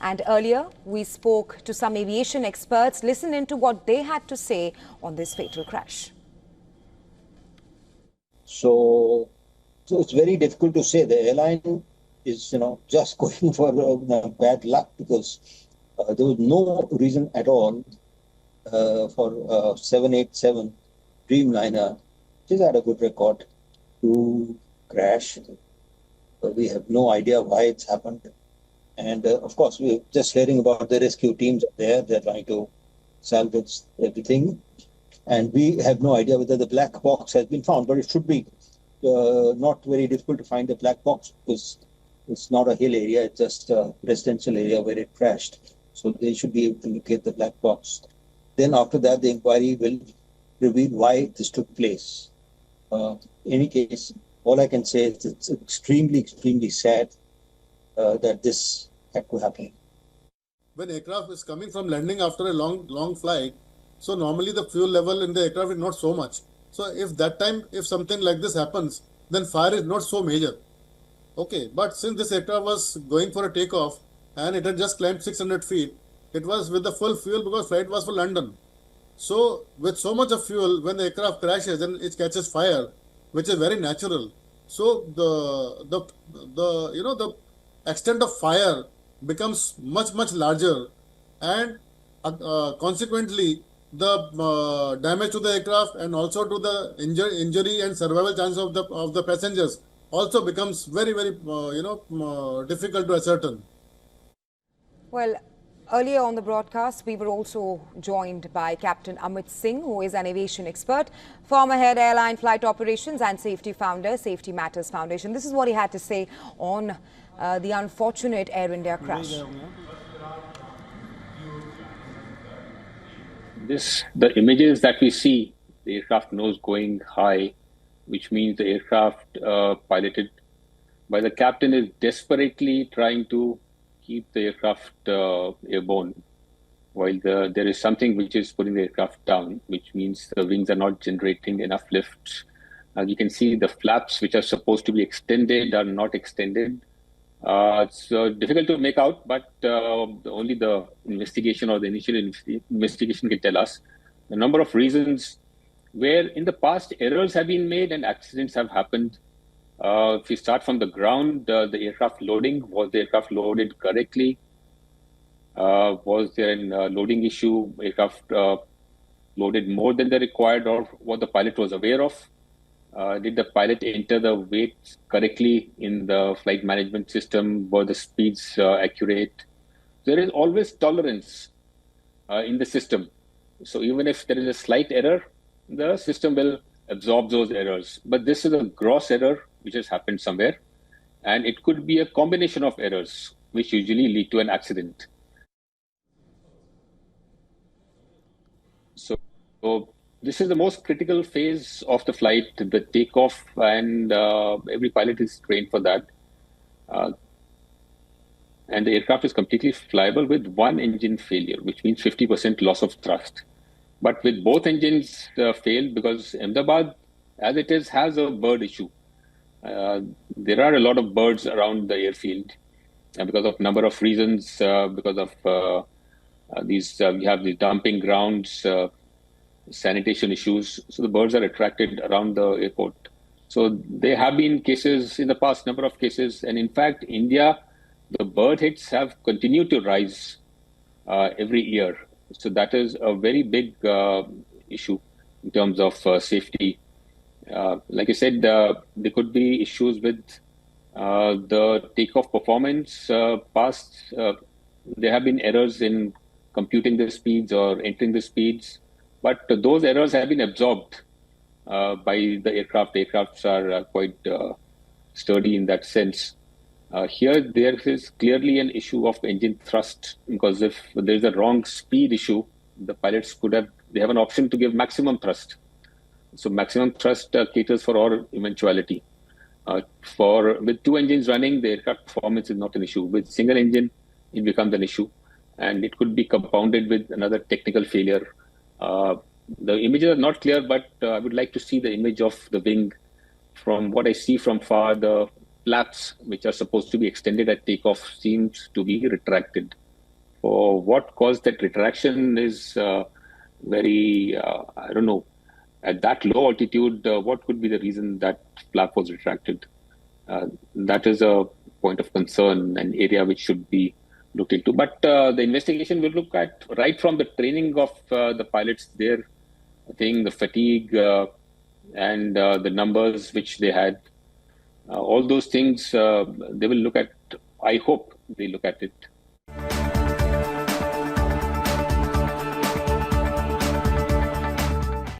And earlier, we spoke to some aviation experts. Listen into what they had to say on this fatal crash. So it's very difficult to say. The airline is, just going for bad luck, because there was no reason at all for 787 Dreamliner, which has had a good record, to crash. We have no idea why it's happened. And of course, we're just hearing about the rescue teams there. They're trying to salvage everything. And we have no idea whether the black box has been found, but it should be not very difficult to find the black box, because it's not a hill area, it's just a residential area where it crashed. So they should be able to locate the black box. Then after that, the inquiry will reveal why this took place. In any case, all I can say is it's extremely, extremely sad that this had to happen. When aircraft is coming from landing after a long flight, so normally the fuel level in the aircraft is not so much. So if something like this happens, then fire is not so major. Okay, but since this aircraft was going for a takeoff and it had just climbed 600 feet, it was with the full fuel because flight was for London. So with so much of fuel, when the aircraft crashes and it catches fire, which is very natural. So the extent of fire becomes much larger, and consequently the damage to the aircraft and also to the injury and survival chance of the passengers also becomes very difficult to ascertain. Well, earlier on the broadcast, we were also joined by Captain Amit Singh, who is an aviation expert, former head airline flight operations and safety founder, Safety Matters Foundation. This is what he had to say on the unfortunate Air India crash. The images that we see, the aircraft nose going high, which means the aircraft piloted by the captain is desperately trying to keep the aircraft airborne, while there is something which is putting the aircraft down, which means the wings are not generating enough lift. You can see the flaps, which are supposed to be extended, are not extended. It's difficult to make out, but only the investigation or the initial investigation can tell us the number of reasons where in the past errors have been made and accidents have happened. If we start from the ground, the aircraft loading, was the aircraft loaded correctly? Was there a loading issue? Aircraft loaded more than the required or what the pilot was aware of? Did the pilot enter the weight correctly in the flight management system? Were the speeds accurate? There is always tolerance in the system. So even if there is a slight error, the system will absorb those errors. But this is a gross error which has happened somewhere. And it could be a combination of errors, which usually lead to an accident. So this is the most critical phase of the flight, the takeoff, and every pilot is trained for that. And the aircraft is completely flyable with one engine failure, which means 50% loss of thrust. But with both engines failed, because Ahmedabad, as it is, has a bird issue. There are a lot of birds around the airfield because of number of reasons, because of we have the dumping grounds, sanitation issues. So the birds are attracted around the airport. So there have been cases in the past, number of cases. And in fact, India, the bird hits have continued to rise every year. So that is a very big issue in terms of safety. Like I said, there could be issues with the takeoff performance. There have been errors in computing the speeds or entering the speeds. But those errors have been absorbed by the aircraft. The aircrafts are quite sturdy in that sense. Here, there is clearly an issue of engine thrust, because if there is a wrong speed issue, the pilots they have an option to give maximum thrust. So maximum thrust caters for all eventuality. With two engines running, the aircraft performance is not an issue. With single engine, it becomes an issue, and it could be compounded with another technical failure. The images are not clear, but I would like to see the image of the wing. From what I see from far, the flaps, which are supposed to be extended at takeoff, seems to be retracted. for what caused that retraction is very, I don't know, at that low altitude, what could be the reason that flap was retracted? That is a point of concern, an area which should be looked into. But the investigation will look at right from the training of the pilots there, I think the fatigue and the numbers which they had, all those things they will look at. I hope they look at it